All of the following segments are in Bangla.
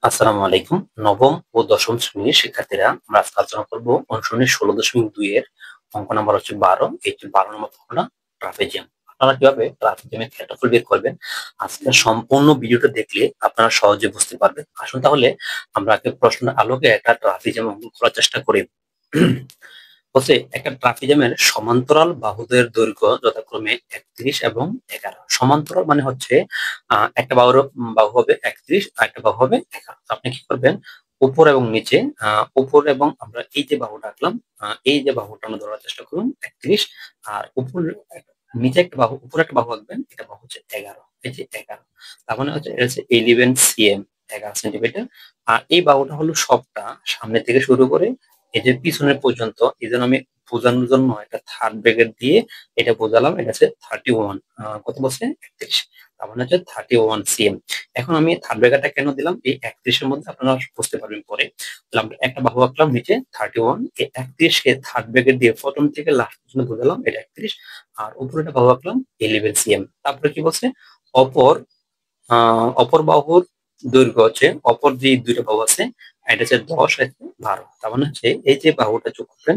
আসসালামু আলাইকুম। নবম ও দশম শ্রেণীর শিক্ষার্থীরা, আমরা আজকে আলোচনা করবো অনুশীলনী 16.2 এর অঙ্ক নাম্বার হচ্ছে 12। এই 12 নম্বর অঙ্কটা ট্রাপিজিয়াম। আপনারা কিভাবে ট্রাপিজিয়ামের ক্ষেত্রফল বের করবেন আজকে সম্পূর্ণ ভিডিওটা দেখলে আপনারা সহজে বুঝতে পারবেন। আসুন তাহলে আমরা আগে প্রশ্নের আলোকে একটা ট্রাপিজিয়াম অঙ্ক করার চেষ্টা করি। হচ্ছে একটা ট্রাপিজিয়ামের সমান্তরাল বাহুদের দৈর্ঘ্য যথাক্রমে 31 এবং 11। সমান্তরাল মানে হচ্ছে একটা বাহু হবে 31 আর একটা বাহু হবে 11। আপনি কি করবেন, উপর এবং নিচে, উপর এবং আমরা এই যে বাহুটা আঁকলাম, এই যে বাহুটা আমরা ধরার চেষ্টা করুন 31, আর উপর নিচে একটা বাহু, উপরে একটা বাহু আঁকবেন, এটা বাহু হচ্ছে 11। এই যে 11, তার মানে হচ্ছে এটা হচ্ছে 11 cm, 11 সেন্টিমিটার। আর এই বাহুটা হলো সবটা সামনে থেকে শুরু করে এই যে পিছনের পর্যন্ত। এই জন্য আমি বোঝানোর জন্য একটা থার্ড ব্র্যাকেট দিয়ে এটা বোঝালাম। এটা হচ্ছে 31, কত বলছে 31, তার মানে হচ্ছে 31 cm। এখন আমি থার্ড ব্র্যাকেটটা কেন দিলাম, এই 31 এর মধ্যে আপনারা বুঝতে পারবেন পরে। তাহলে আমরা একটা বাহু আঁকলাম নিচে 31, এই 31 কে থার্ড ব্র্যাকেট দিয়ে প্রথম থেকে লাস্ট পর্যন্ত বোঝালাম এটা 31, আর উপরে একটা বাহু আঁকলাম 11 cm। তারপরে কি বলছে, অপর অপর বাহুর দৈর্ঘ্য হচ্ছে, অপর যে দুইটা বাহু আছে এটা হচ্ছে 10 আর 12। তার মানে হচ্ছে এই যে বাহুটা যোগ করবেন,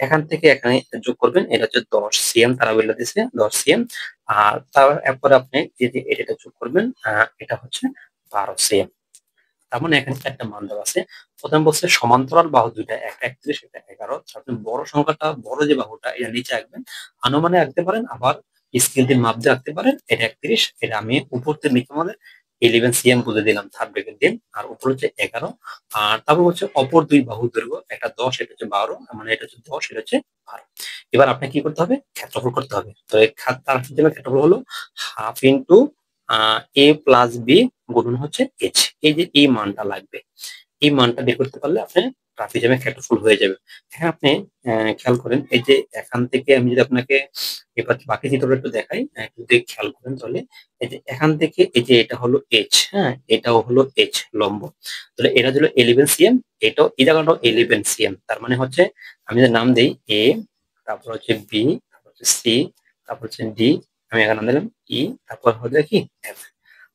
এখান থেকে এখানে যোগ করবেন, এটা হচ্ছে 10 সিএম, তারা বলে দিছে 10 সিএম। আর তারপরে আপনি যদি এটা যোগ করবেন, এটা হচ্ছে 12 সিএম। তার মানে এখানে একটা মান দেওয়া আছে। প্রথম বলছে সমান্তরাল বাহু দুইটা, একটা 31 একটা 11। আপনি বড় সংখ্যাটা, বড় যে বাহুটা এটা নিচে আঁকবেন, আনুমানে আঁকতে পারেন, আবার স্কেল দিয়ে মাপ দিয়ে আঁকতে পারেন। এটা 31, এটা আমি উপর থেকে নিচে আমাদের 11 সিএম বুঝে দিলাম থার্ড ব্র্যাকেট দিয়ে, আর উপর হচ্ছে 11। আর তারপর হচ্ছে অপর দুই বাহুর দৈর্ঘ্য, একটা 10 এটা হচ্ছে 12, মানে এটা হচ্ছে 10 এটা হচ্ছে 12। এবার আপনি কি করতে হবে, ক্ষেত্রফল করতে হবে। তো এই তার জন্য ক্ষেত্রফল হলো হাফ ইন্টু এ প্লাস বি গুণন হচ্ছে এইচ। এই যে এই মানটা লাগবে, এই মানটা বের করতে পারলে আপনি ট্রাপিজিয়ামের ক্ষেত্রফল হয়ে যাবে। হ্যাঁ, আপনি খেয়াল করেন, এই যে এখান থেকে আমি যদি আপনাকে এবার বাকি চিত্রটা একটু দেখাই, যদি খেয়াল করেন তাহলে এই যে এখান থেকে এই যে এটা হলো এইচ, হ্যাঁ এটাও হলো এইচ লম্ব। তাহলে এটা হলো 11 সিএম, এটাও এই জায়গাটাও 11 সিএম। তার মানে হচ্ছে আমি যদি নাম দেই এ, তারপর হচ্ছে বি, তারপর হচ্ছে সি, তারপর হচ্ছে ডি, আমি এখানে নাম দিলাম ই, তারপর হচ্ছে কি এফ।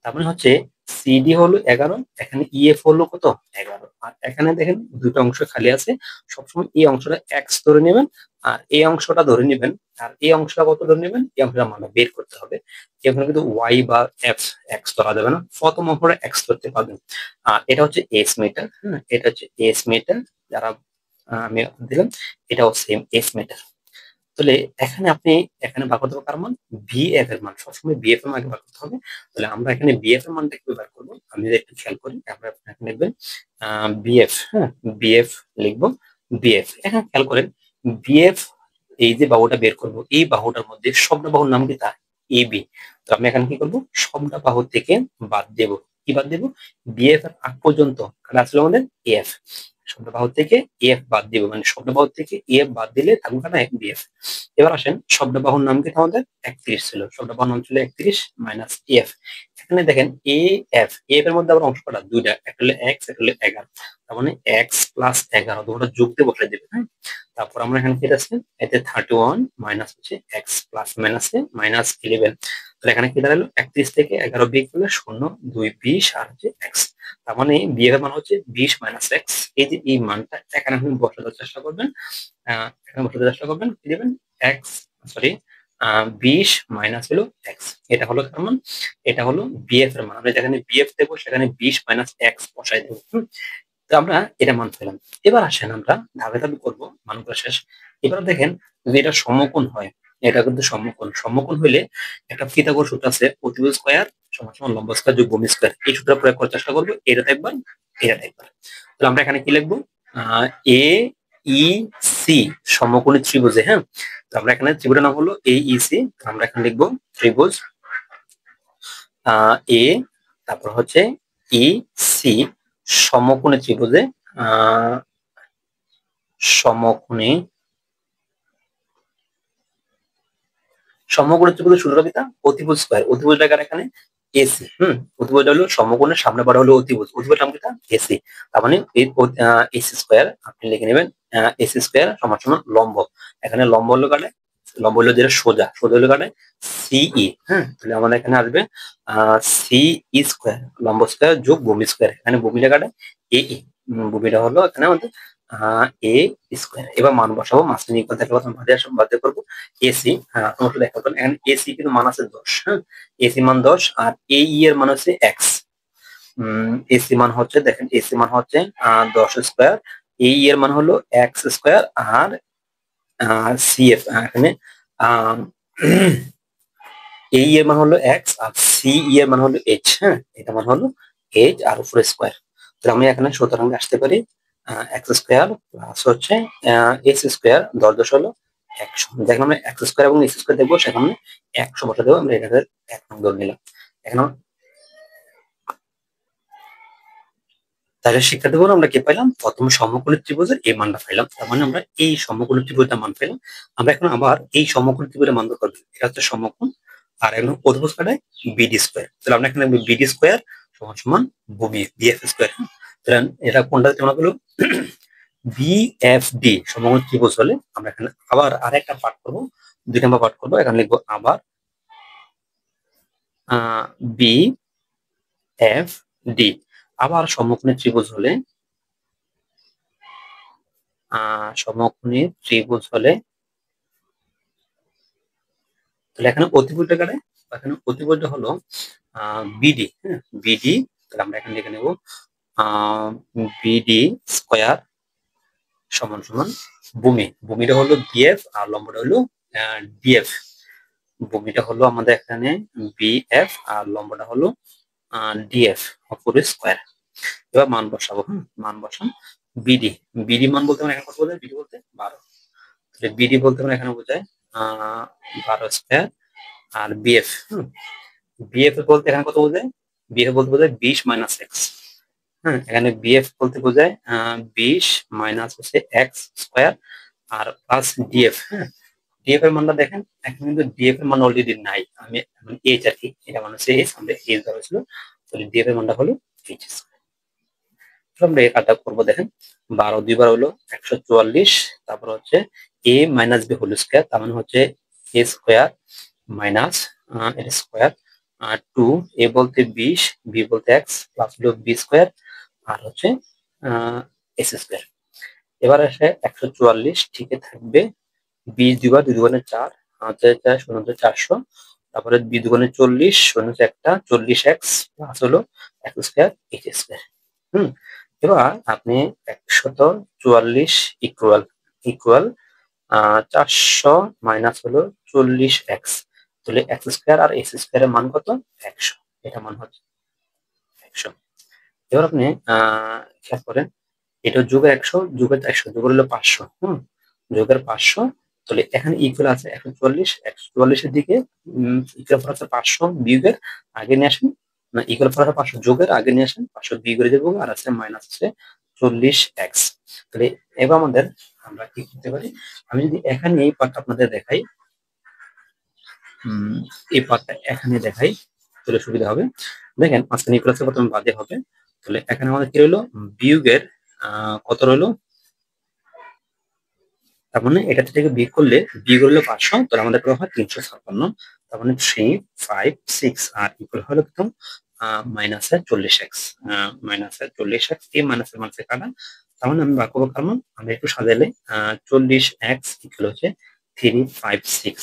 তার মানে হচ্ছে সিডি হলো 11, এখানে ইএফ হলো কত 11, আর এখানে দেখেন দুটো অংশ খালি আছে। সবসময় এই অংশটা এক্স ধরে নেবেন, আর এই অংশটা ধরে নেবেন, আর এই অংশটা কত ধরে নেবেন, এই অংশটা মানে বের করতে হবে। এখানে কিন্তু ওয়াই বা এফ এক্স ধরা যাবে না, প্রথম অংশটা এক্স ধরতে পারবেন। আর এটা হচ্ছে এস মিটার, হ্যাঁ এটা হচ্ছে এস মিটার, যারা আমি দিলাম, এটাও সেম এস মিটার। তাহলে এখানে আপনি এখানে বার করতে হবে কার মান, বিএফ এর মান। সবসময় বিএফ এর মান বার করতে হবে। তাহলে আমরা এখানে বিএফ এর মানটা কিভাবে বার করবো, আমি যদি একটু খেয়াল করি, আমরা এখানে লিখবেন বিএফ, হ্যাঁ বিএফ লিখবো। বিএফ এখানে খেয়াল করেন, বিএফ এই যে বাহুটা বের করব, এই বাহুটার মধ্যে সবটা বাহুর নাম কি, তা এবি। তো আমি এখানে কি করবো, সবটা বাহু থেকে বাদ দেব। কি বাদ দেব, বিএফ এর আগ পর্যন্ত কাটা ছিল আমাদের এফ, শব্দ বাহু থেকে এফ বাদ দিব, মানে শব্দ বাহু থেকে এফ বাদ দিলে থাকবে কাটা বিএফ। এবার আসেন, শব্দ বাহুর নাম কিন্তু আমাদের 31 ছিল, শব্দ বাহুর নাম ছিল 31 মাইনাস এফ। এখানে দেখেন এ এফ, এফ এর মধ্যে আবার অংশ কটা দুইটা, একটা হলো এক্স, একটা হলো 11। তার মানে এক্স প্লাস 11 দুটো যোগ দিয়ে বসে দেবে, হ্যাঁ। তারপর আমরা এখানে কি আছে, এতে 31 মাইনাস হচ্ছে এক্স প্লাস মাইনাসে মাইনাস 11। তাহলে এখানে কি দাঁড়ালো, 31 থেকে 11 বিয়োগ করলে 0, 2 20 আর হচ্ছে এক্স। তার মানে বিয়ের মান হচ্ছে 20 মাইনাস এক্স। এই যে এই মানটা এখানে আপনি বসানোর চেষ্টা করবেন, এখানে বসাতে চেষ্টা করবেন, কি দেবেন এক্স, সরি 20 মাইনাস হলো এক্স। এটা হলো তার মান, এটা হলো বিএফ এর মান। আমরা যেখানে বিএফ দেবো সেখানে 20 মাইনাস এক্স বসাই দেবো। তো আমরা এটা মান পেলাম। এবার আসেন আমরা ধাপে ধাপে করবো, মানগুলো শেষ। এবার দেখেন, যদি এটা সমকোণ হয়, এটা কিন্তু সমকোণ, সমকোণ হইলে একটা পিথাগোরাস সূত্র আছে, অতিভুজ স্কয়ার সমান সমান লম্ব স্কয়ার যোগ ভূমি স্কয়ার। এই সূত্র প্রয়োগ করার চেষ্টা করবো, এটা একবার, এটা একবার। তাহলে আমরা এখানে কি লিখবো, এ ই সি সমকোণী ত্রিভুজে, হ্যাঁ। তো আমরা এখানে ত্রিভুজের নাম হলো এ ই সি। আমরা এখানে লিখবো ত্রিভুজ এ, তারপর হচ্ছে ই সি সমকোণী ত্রিভুজে, সমকোণী সমকোণী ত্রিভুজের সূত্র পিতা অতিভুজ স্কয়ার। অতিভুজ টাকার এখানে এসি, অতিভুজটা হলো সমকোণের সামনে বাড়া হলো অতিভুজ, অতিভুজ নাম কিটা এসি। তার মানে এসি স্কয়ার আপনি লিখে নেবেন, এসি স্কয়ার সমান সমান লম্ব। এখানে লম্ব হলো কাটে লম্ব হলো যেটা সোজা, সোজা হলো কাটে সিই। হ্যাঁ, তাহলে আমাদের এখানে আসবে সিই স্কোয়ার, লম্ব স্কোয়ার যোগ ভূমি স্কোয়ার। এখানে ভূমিটা কাটে এ, ভূমিটা হলো এখানে আমাদের এ স্কোয়ার। এবার মান বসাবো, মাঝখানে ইকুয়াল থাকলে প্রথম বাদে করবো এসি। হ্যাঁ, তোমার দেখা পাবেন এখানে এসি কিন্তু মান আছে 10। হ্যাঁ, এসি মান 10 আর এই এর মান হচ্ছে এক্স। এসি মান হচ্ছে, দেখেন এসি মান হচ্ছে 10 স্কোয়ার, এই এর মান হলো এক্স স্কোয়ার, আর সিএফ এখানে এই এর মান হলো এক্স আর সি এর মান হলো এইচ। হ্যাঁ, এটা মান হলো এইচ আর উপরে স্কোয়ার। তাহলে আমি এখানে সুতরাং আসতে পারি এক্স স্কোয়ার প্লাস হচ্ছে এক্স স্কোয়ার 10 হলো 100। দেখেন আমরা এক্স স্কোয়ার এবং এক্স স্কোয়ার দেখবো, সেখানে 100 বসা দেবো। আমরা এটাকে 1 নং ধরে নিলাম। এখন তাহলে শিক্ষার্থী বলুন আমরা কি পাইলাম? প্রথম সমকোণী ত্রিভুজের এই মানটা পাইলাম। তার মানে আমরা এই সমকোণী ত্রিভুজের মান পাইলাম। আমরা এখন আবার এই সমকোণী ত্রিভুজের মান বের করব। এটা হচ্ছে সমকোণ আর এখন অতিভুজ কাটায় বিডি স্কোয়ার। তাহলে আমরা এখানে বিডি স্কোয়ার সমান সমান ভূমি বিএফ স্কোয়ার। তাহলে এটা কোনটা তোমরা বলো? বিএফডি সমকোণ ত্রিভুজ হলে আমরা এখানে আবার আরেকটা পার্ট করব, 2 নম্বর পার্ট করব। এখানে লিখবো আবার বি এফ ডি। আবার সমকোণী ত্রিভুজ হলে সমকোণী ত্রিভুজ হলে তাহলে এখানে অতিভুজটা কাটে, এখানে অতিভুজটা হলো বিডি। হ্যাঁ, বিডি। তাহলে আমরা এখানে লিখে নেব বিডি স্কোয়ার সমান সমান ভূমি। ভূমিটা হলো বিএফ আর লম্বটা হলো ডিএফ। ভূমিটা হলো আমাদের এখানে বিএফ আর লম্বটা হলো ডিএফ অপরের স্কোয়ার। এবার মান বসাবো। মান বসান বিডি। বিডি মান বলতে আমরা এখানে কত বোঝায়? বিডি বলতে 12। তাহলে বিডি বলতে আমরা এখানে বোঝায় 12 স্কোয়ার আর বিএফ। বিএফ বলতে এখানে কত বোঝায়? বিএফ বলতে বোঝায় 20 মাইনাস এক্স। হ্যাঁ, এখানে বিএফ বলতে বোঝায় 20 মাইনাস হচ্ছে এক্স স্কোয়ার আর প্লাস ডিএফ। হ্যাঁ, ডিএফ এর মানটা দেখেন, এখন কিন্তু ডিএফ এর মান অলরেডি নাই। আমি এইচ আর কি, এটা মানে হচ্ছে এইচ, আমরা এইচ ধরা ছিল। তাহলে ডিএফ এর মানটা হলো এইচ স্কোয়ার। আমরা এই কাজটা করবো। দেখেন 12 দুইবার হলো 144, তারপর হচ্ছে এ মাইনাস বি হোল স্কোয়ার, তার মানে হচ্ছে এ স্কোয়ার মাইনাস এর স্কোয়ার 2, এ বলতে 20, বি বলতে এক্স, প্লাস হলো বি স্কোয়ার আর হচ্ছে এস স্কোয়ার। এবার আসে 144 ঠিকই থাকবে, 20 দুইবার, 2 দুগুণে 4, 4 শূন্য 400, তারপরে 2 দুগুণে 40, শূন্য একটা 40 এক্স প্লাস হলো এক্স স্কোয়ার এইচ স্কোয়ার। এবার আপনি 144 ইকুয়াল ইকুয়াল 400 মাইনাস হলো 40 এক্স। তাহলে এক্স স্কোয়ার আর এক্স স্কোয়ার এর মান কত? 100। এটা মান হচ্ছে 100। এবার আপনি খেয়াল করেন, এটা যোগের 100 যোগের 100 যোগ হলো 500। যোগের 500। তাহলে এখানে ইকুয়াল আছে 144, 144 এর দিকে ইকুয়াল ফর আছে 500 বিয়োগের আগে নিয়ে আসেন, না ইকুয়াল ফর আছে 500 যোগের আগে নিয়ে আসেন, 500 বিয়োগের দেবো আর আছে মাইনাস আছে 40 এক্স। তাহলে এবার আমাদের আমরা কি করতে পারি? আমি যদি এখানে এই পার্টটা আপনাদের দেখাই, এই পার্টটা এখানে দেখাই তাহলে সুবিধা হবে। দেখেন মাঝখানে ইকুয়াল আছে প্রথমে বাদে হবে। তাহলে এখানে আমাদের কি রইলো? বিয়োগের কত রইলো? তার মানে এটা থেকে বিয়োগ করলে, বিয়োগ হলো 500, তাহলে আমাদের কত হয়? 356। তার মানে 356 আর ইকুয়াল হলো কত? মাইনাস 40 এক্স, মাইনাস 40 এক্স, এই মাইনাসের মানসে কাটা। তার মানে আমি বাক্য কারণ আমরা একটু সাজালে 40 এক্স ইকুয়াল হচ্ছে 356।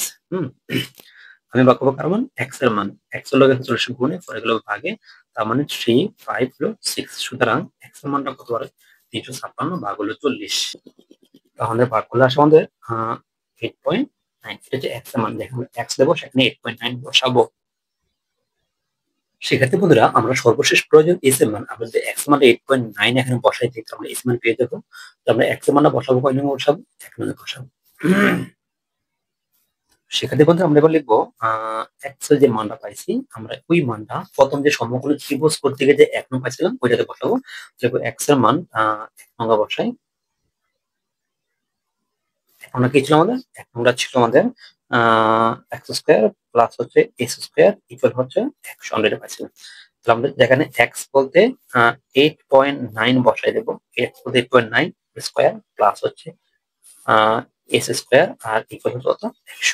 আমি বাক্য কারণ এক্স এর মান, এক্স এর লগে 40 গুণে পরে গেল ভাগে, তার মানে 356। সুতরাং এক্স এর মানটা কত পারে? 356 ভাগ হলো 40। তাহলে ভাগ করলে আসে আমাদের 8.9। এটা হচ্ছে এক্স এর মান। দেখুন এক্স দেবো, সেখানে 8.9 বসাবো। সেক্ষেত্রে বন্ধুরা আমরা সর্বশেষ প্রয়োজন এস এর মান। আমরা যদি এক্স মান 8.9 এখানে বসাই দিই, আমরা এস মান পেয়ে যাবো। তো আমরা এক্স এর মানটা বসাবো, কয় নং বসাবো? 1 নং বসাবো। সেক্ষেত্রে বন্ধু আমরা এবার লিখবো এক্স এর যে মানটা পাইছি, আমরা ওই মানটা প্রথম যে সমকোণী ত্রিভুজ করতে গিয়ে যে 1 নং পাইছিলাম ওইটাতে বসাবো। দেখো এক্স এর মান 1 নং বসাই। আমরা কি ছিল আমাদের? 1 নম্বর ছিল আমাদের এক্স স্কোয়ার প্লাস হচ্ছে এস স্কোয়ার ইকুয়াল হচ্ছে 100। আমরা এটা পাইছিলাম। তাহলে আমরা যেখানে এক্স বলতে 8.9 বসাই দেবো। এক্স বলতে 8.9 স্কোয়ার প্লাস হচ্ছে এস স্কোয়ার আর ইকুয়াল হচ্ছে কত 100।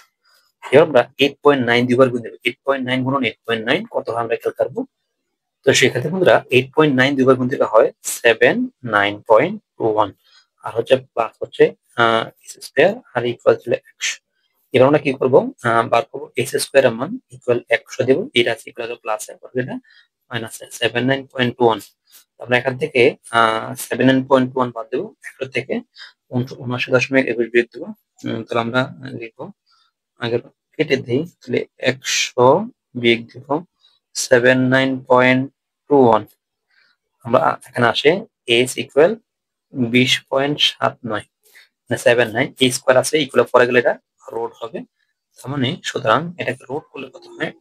এবার আমরা 8.9 দুইবার গুণ দেবো, 8.9 গুণন 8.9 কত আমরা খেয়াল করবো। তো সেক্ষেত্রে বন্ধুরা 8.9 দুইবার গুণ দিলে হয় 79.21 আর হচ্ছে প্লাস হচ্ছে এস স্কোয়ার আর ইকুয়াল ছিল 100। এবার আমরা কি করবো বার করবো এস স্কোয়ার এর মান ইকুয়াল 100 দেবো, এটা আছে ইকুয়াল প্লাস এটা মাইনাস 79.21। আমরা এখান থেকে 79.1 বাদ দেবো, 100 থেকে 79.21 বিয়োগ দেবো। তাহলে আমরা লিখবো আগে কেটে দিই, তাহলে 100 বিয়োগ দিব 79.21। আমরা এখানে আসে এস ইকুয়াল 20.79 79 এই স্কোয়ার আছে ইকুয়াল পরে গেলে এটা রোড হবে। তার মানে সুতরাং এটাকে রোড করলে কত হয়,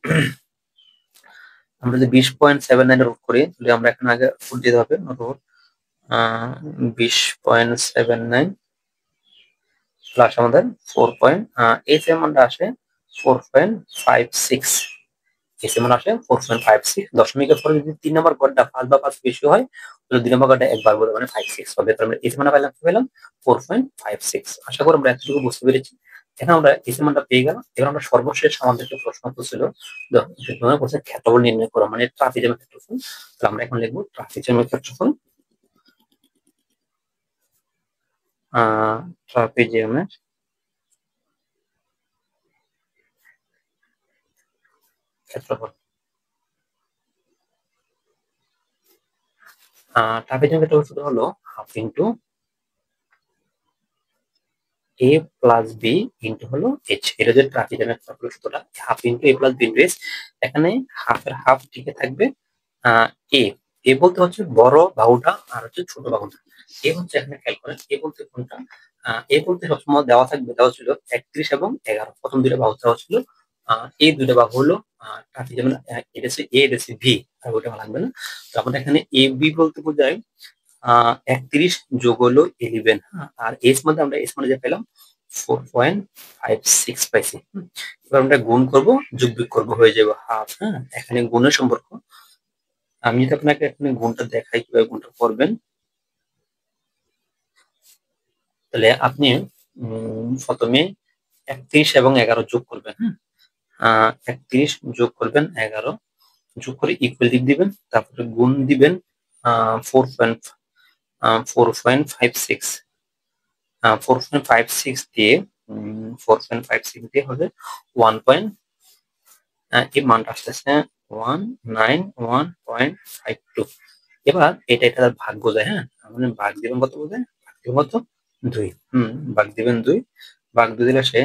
আমরা যদি 20.79 রোড করি তাহলে আমরা এখানে আগে রোড দিতে হবে, রোড 20.79 প্লাস আমাদের 4. এই মানটা আসে 4.56, এসে মান আসে 4.56। দশমিকের পরে যদি 3 নম্বর ঘরটা 5 বা 5 বেশি হয় তাহলে 2 নম্বর ঘরটা একবার বলে মানে 56 হবে। তাহলে আমরা এসে মান পেলাম 4.56। আশা করি আমরা এতটুকু বুঝতে পেরেছি। এখন আমরা এসে মানটা পেয়ে গেলাম। এবার আমরা সর্বশেষ আমাদের যে প্রশ্ন ছিল ক্ষেত্রফল নির্ণয় করা মানে ট্রাপিজমের ক্ষেত্রফল। তাহলে আমরা এখন লিখবো ট্রাপিজমের ক্ষেত্রফল, ট্রাপিজিয়ামের ক্ষেত্রফল। ট্রাপিজিয়ামের ক্ষেত্রফল সূত্র হলো half into a plus b into হলো এইচ। এটা যে ট্রাপিজিয়ামের ক্ষেত্রফল সূত্রটা, half into a plus b into H. এখানে হাফের হাফ টিকে থাকবে এ। এ বলতে হচ্ছে বড় বাহুটা আর হচ্ছে ছোট বাহুটা। এ হচ্ছে এখানে খেয়াল করেন এ বলতে কোনটা, এ বলতে সবসময় দেওয়া থাকবে, দেওয়া ছিল 31 এবং 11। প্রথম দুইটা বাহু দেওয়া ছিল, এই দুইটা বাহু হলো ট্রাপিজিয়ামের, এটা হচ্ছে এ, এটা হচ্ছে বি, আর ওটা লাগবে না। তো আমাদের এখানে এ বি বলতে বোঝায় 31 যোগ হলো 11, আর এস মধ্যে আমরা এস মানে যে পেলাম 4.56 পাইছি। এবার আমরা গুণ করব, যোগ বিয়োগ করব, হয়ে যাবে হাফ। এখানে গুণের সম্পর্ক। আমি যদি আপনাকে এখানে গুণটা দেখাই কিভাবে গুণটা করবেন, তাহলে আপনি প্রথমে 31 এবং 11 যোগ করবেন। 31 যোগ করবেন 11 যোগ করে ইকুয়াল দিক দিবেন, তারপরে গুণ দিবেন 4.56 দিয়ে 4.56 দিয়ে হবে 1. এই মানটা আসতেছে 191.52। এবার এটা ভাগ বোঝায়। মানে ভাগ দিবেন কত বোঝায়, ভাগ দিবেন কত 2। ভাগ দিবেন 2, ভাগ 2 দিলে সে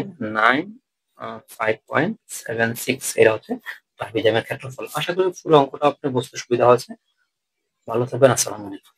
5.76। এটা হচ্ছে ট্রাপিজিয়ামের ক্ষেত্রফল। আশা করি পুরো অঙ্কটা আপনার বুঝতে সুবিধা হয়েছে। ভালো থাকবেন, আসসালামু আলাইকুম।